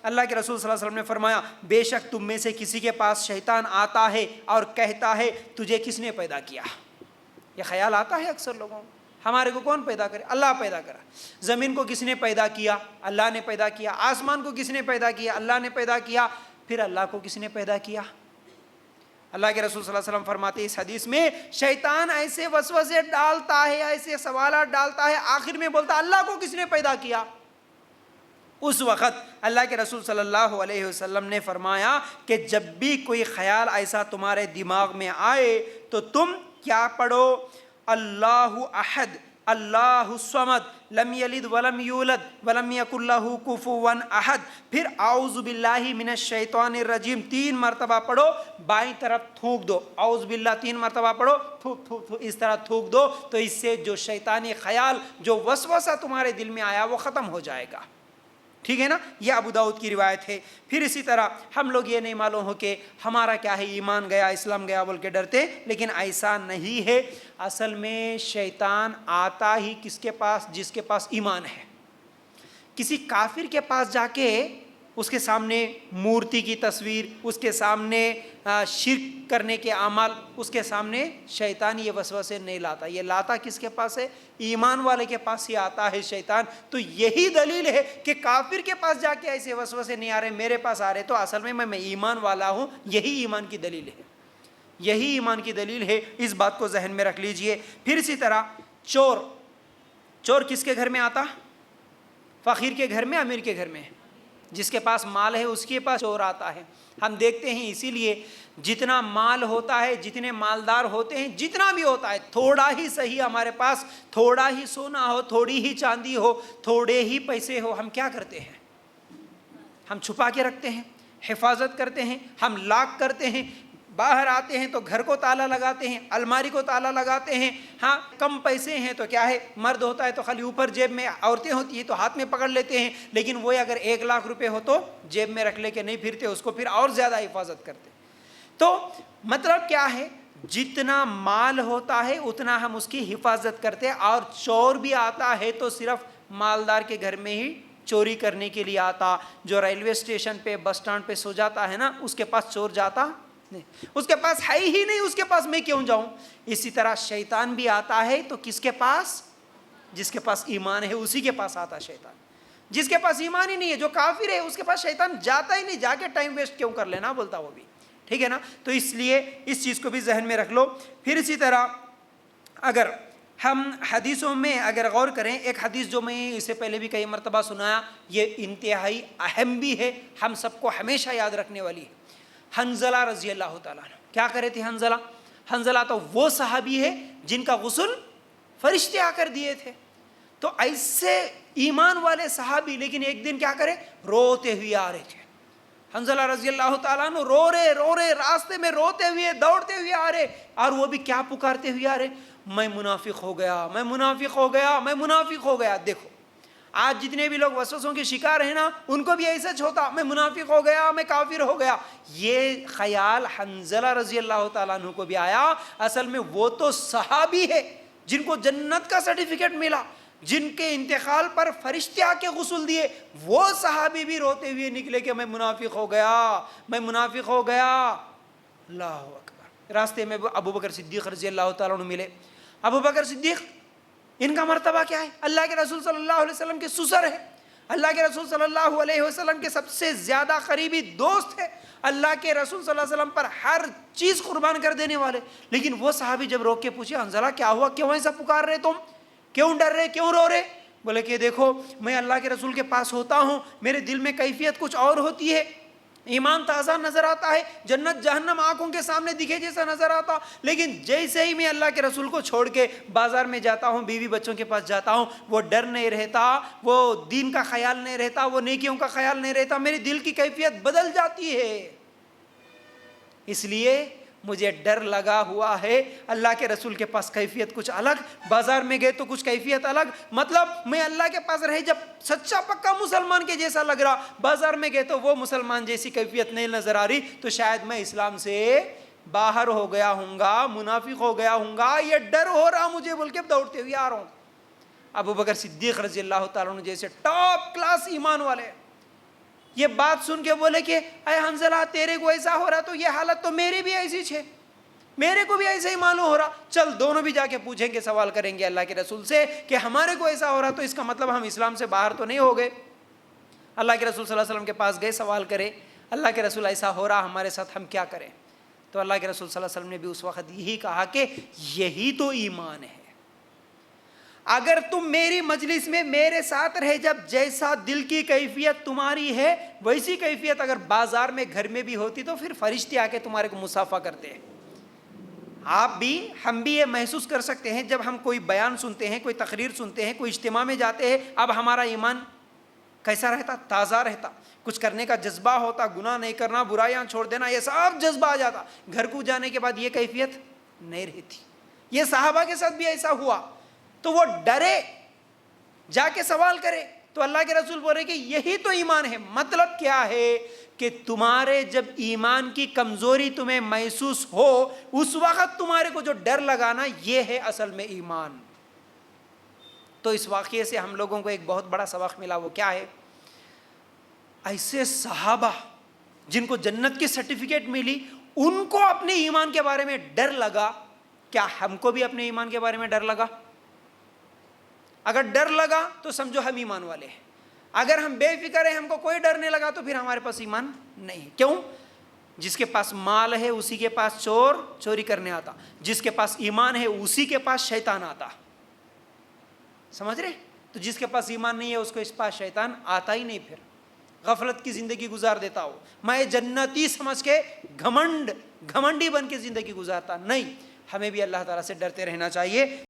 اللہ کے رسول صلی اللہ علیہ وسلم نے فرمایا بے شک تم میں سے کسی کے پاس شیطان آتا ہے اور کہتا ہے تجھے کس نے پیدا کیا. یہ خیال آتا ہے اکثر لوگوں کو, ہمارے کو کون پیدا کرے؟ اللہ پیدا کرا. زمین کو کس نے پیدا کیا؟ اللہ نے پیدا کیا. آسمان کو کس نے پیدا کیا؟ اللہ نے پیدا کیا. پھر اللہ کو کس نے پیدا کیا؟ اللہ کے رسول صلی اللہ علیہ وسلم فرماتے ہیں اس حدیث میں شیطان ایسے وسوسے ڈالتا ہے, ایسے سوالات ڈالتا ہے, آخر میں بولتا اللہ کو کس نے پیدا کیا. اس وقت اللہ کے رسول صلی اللہ علیہ وسلم نے فرمایا کہ جب بھی کوئی خیال ایسا تمہارے دماغ میں آئے تو تم کیا پڑھو؟ اللہ احد اللہ الصمد لم یلد ولم یولد ولم یکن لہ کفوا احد. پھر اعوذ باللہ من الشیطان الرجیم 3 مرتبہ پڑھو, بائیں طرف تھوک دو. اعوذ باللہ 3 مرتبہ پڑھو, تھوک تھوک تھوک اس طرح تھوک دو, تو اس سے جو شیطانی خیال جو وسوسہ تمہارے دل میں آیا وہ ختم ہو جائے گا. ٹھیک ہے نا, یہ ابو داؤد کی روایت ہے. پھر اسی طرح ہم لوگ یہ نہیں معلوم ہو کہ ہمارا کیا ہے, ایمان گیا اسلام گیا بول کے ڈرتے, لیکن ایسا نہیں ہے. اصل میں شیطان آتا ہی کس کے پاس؟ جس کے پاس ایمان ہے. کسی کافر کے پاس جا کے اس کے سامنے مورتی کی تصویر, اس کے سامنے شرک کرنے کے اعمال, اس کے سامنے شیطان یہ وسوسے نہیں لاتا. یہ لاتا کس کے پاس ہے؟ ایمان والے کے پاس ہی آتا ہے شیطان. تو یہی دلیل ہے کہ کافر کے پاس جا کے ایسے وسوسے نہیں آ رہے, میرے پاس آ رہے, تو اصل میں میں ایمان والا ہوں. یہی ایمان کی دلیل ہے, یہی ایمان کی دلیل ہے. اس بات کو ذہن میں رکھ لیجئے. پھر اسی طرح چور, چور کس کے گھر میں آتا؟ فقیر کے گھر میں, امیر کے گھر میں. جس کے پاس مال ہے اس کے پاس چور آتا ہے. ہم دیکھتے ہیں اسی لیے جتنا مال ہوتا ہے, جتنے مالدار ہوتے ہیں, جتنا بھی ہوتا ہے, تھوڑا ہی صحیح ہمارے پاس, تھوڑا ہی سونا ہو, تھوڑی ہی چاندی ہو, تھوڑے ہی پیسے ہو, ہم کیا کرتے ہیں؟ ہم چھپا کے رکھتے ہیں, حفاظت کرتے ہیں, ہم لاک کرتے ہیں. باہر آتے ہیں تو گھر کو تالا لگاتے ہیں, الماری کو تالا لگاتے ہیں. ہاں کم پیسے ہیں تو کیا ہے, مرد ہوتا ہے تو خالی اوپر جیب میں, عورتیں ہوتی ہیں تو ہاتھ میں پکڑ لیتے ہیں. لیکن وہ اگر 1 لاکھ روپے ہو تو جیب میں رکھ لے کے نہیں پھرتے, اس کو پھر اور زیادہ حفاظت کرتے. تو مطلب کیا ہے, جتنا مال ہوتا ہے اتنا ہم اس کی حفاظت کرتے ہیں. اور چور بھی آتا ہے تو صرف مالدار کے گھر میں ہی چوری کرنے کے لیے آتا. جو ریلوے اسٹیشن پہ, بس اسٹینڈ پہ سو جاتا ہے نا, اس کے پاس چور جاتا نہیں, اس کے پاس ہے ہی نہیں, اس کے پاس میں کیوں جاؤں. اسی طرح شیطان بھی آتا ہے تو کس کے پاس؟ جس کے پاس ایمان ہے اسی کے پاس آتا شیطان. جس کے پاس ایمان ہی نہیں ہے, جو کافر ہے, اس کے پاس شیطان جاتا ہی نہیں. جا کے ٹائم ویسٹ کیوں کر لینا بولتا وہ بھی. ٹھیک ہے نا. تو اس لیے اس چیز کو بھی ذہن میں رکھ لو. پھر اسی طرح اگر ہم حدیثوں میں اگر غور کریں, ایک حدیث جو میں اس سے پہلے بھی کئی مرتبہ سنایا, یہ انتہائی اہم بھی ہے, ہم سب کو ہمیشہ یاد رکھنے والی ہے. حنظلہ رضی اللہ تعالیٰ عنہ کیا کرے تھے؟ حنظلہ, حنظلہ تو وہ صحابی ہے جن کا غسل فرشتے آ کر دیے تھے. تو ایسے ایمان والے صحابی, لیکن ایک دن کیا کرے, روتے ہوئے آ رہے تھے. حنظلہ رضی اللہ تعالیٰ عنہ رو رہے راستے میں, روتے ہوئے دوڑتے ہوئے آ رہے, اور وہ بھی کیا پکارتے ہوئے آ رہے, میں منافق ہو گیا, میں منافق ہو گیا, میں منافق ہو گیا. دیکھو آج جتنے بھی لوگ وسوسوں کے شکار ہیں نا, ان کو بھی ایسا ہوتا, میں منافق ہو گیا, میں کافر ہو گیا. یہ خیال حنظلہ رضی اللہ تعالیٰ عنہ کو بھی آیا. اصل میں وہ تو صحابی ہے جن کو جنت کا سرٹیفکیٹ ملا, جن کے انتقال پر فرشتے آ کے غسل دیے. وہ صحابی بھی روتے ہوئے نکلے کہ میں منافق ہو گیا, میں منافق ہو گیا. اللہ اکبر. راستے میں ابو بکر صدیق رضی اللہ تعالیٰ عنہ ملے. ابو بکر صدیق, ان کا مرتبہ کیا ہے؟ اللہ کے رسول صلی اللہ علیہ وسلم کے سسر ہے, اللہ کے رسول صلی اللہ علیہ وسلم کے سب سے زیادہ قریبی دوست ہے, اللہ کے رسول صلی اللہ علیہ وسلم پر ہر چیز قربان کر دینے والے. لیکن وہ صحابی جب روک کے پوچھے, حنظلہ کیا ہوا, کیوں ایسا پکار رہے تم, کیوں ڈر رہے, کیوں رو رہے؟ بولے کہ دیکھو میں اللہ کے رسول کے پاس ہوتا ہوں, میرے دل میں کیفیت کچھ اور ہوتی ہے. ایمان تازہ نظر آتا ہے, جنت جہنم آنکھوں کے سامنے دکھے جیسا نظر آتا, لیکن جیسے ہی میں اللہ کے رسول کو چھوڑ کے بازار میں جاتا ہوں, بیوی بچوں کے پاس جاتا ہوں, وہ ڈر نہیں رہتا, وہ دین کا خیال نہیں رہتا, وہ نیکیوں کا خیال نہیں رہتا, میرے دل کی کیفیت بدل جاتی ہے. اس لیے مجھے ڈر لگا ہوا ہے. اللہ کے رسول کے پاس کیفیت کچھ الگ, بازار میں گئے تو کچھ کیفیت الگ. مطلب میں اللہ کے پاس رہے جب سچا پکا مسلمان کے جیسا لگ رہا, بازار میں گئے تو وہ مسلمان جیسی کیفیت نہیں نظر آ رہی, تو شاید میں اسلام سے باہر ہو گیا ہوں گا, منافق ہو گیا ہوں گا, یہ ڈر ہو رہا مجھے بول کے دوڑتے ہوئے آ رہا ہوں. ابو بکر صدیق رضی اللہ تعالیٰ عنہ جیسے ٹاپ کلاس ایمان والے, یہ بات سن کے بولے کہ اے حنظلہ تیرے کو ایسا ہو رہا تو یہ حالت تو میری بھی ایسی ہے، میرے کو بھی ایسا ہی معلوم ہو رہا، چل دونوں بھی جا کے پوچھیں گے، سوال کریں گے اللہ کے رسول سے کہ ہمارے کو ایسا ہو رہا تو اس کا مطلب ہم اسلام سے باہر تو نہیں ہو گئے۔ اللہ کے رسول صلی اللہ علیہ وسلم کے پاس گئے، سوال کرے اللہ کے رسول ایسا ہو رہا ہمارے ساتھ، ہم کیا کریں؟ تو اللہ کے رسول صلی اللہ علیہ وسلم نے بھی اس وقت یہی کہا کہ یہی تو ایمان ہے۔ اگر تم میری مجلس میں میرے ساتھ رہے، جب جیسا دل کی کیفیت تمہاری ہے ویسی کیفیت اگر بازار میں گھر میں بھی ہوتی تو پھر فرشتے آ کے تمہارے کو مصافحہ کرتے ہیں۔ آپ بھی ہم بھی یہ محسوس کر سکتے ہیں جب ہم کوئی بیان سنتے ہیں، کوئی تقریر سنتے ہیں، کوئی اجتماع میں جاتے ہیں، اب ہمارا ایمان کیسا رہتا؟ تازہ رہتا، کچھ کرنے کا جذبہ ہوتا، گناہ نہیں کرنا، برائیاں چھوڑ دینا، یہ سب جذبہ آ جاتا۔ گھر کو جانے کے بعد یہ کیفیت نہیں رہتی۔ یہ صحابہ کے ساتھ بھی ایسا ہوا، تو وہ ڈرے، جا کے سوال کرے تو اللہ کے رسول بول رہے کہ یہی تو ایمان ہے۔ مطلب کیا ہے کہ تمہارے جب ایمان کی کمزوری تمہیں محسوس ہو اس وقت تمہارے کو جو ڈر لگانا، یہ ہے اصل میں ایمان۔ تو اس واقعے سے ہم لوگوں کو ایک بہت بڑا سبق ملا، وہ کیا ہے؟ ایسے صحابہ جن کو جنت کی سرٹیفکیٹ ملی، ان کو اپنے ایمان کے بارے میں ڈر لگا، کیا ہم کو بھی اپنے ایمان کے بارے میں ڈر لگا؟ اگر ڈر لگا تو سمجھو ہم ایمان والے ہیں، اگر ہم بے فکر ہیں، ہم کو کوئی ڈر نہیں لگا تو پھر ہمارے پاس ایمان نہیں۔ کیوں؟ جس کے پاس مال ہے اسی کے پاس چور چوری کرنے آتا، جس کے پاس ایمان ہے اسی کے پاس شیطان آتا، سمجھ رہے؟ تو جس کے پاس ایمان نہیں ہے اس کو اس پاس شیطان آتا ہی نہیں، پھر غفلت کی زندگی گزار دیتا ہو، میں جنتی سمجھ کے گھمنڈی بن کے زندگی گزارتا نہیں۔ ہمیں بھی اللہ تعالیٰ سے ڈرتے رہنا چاہیے۔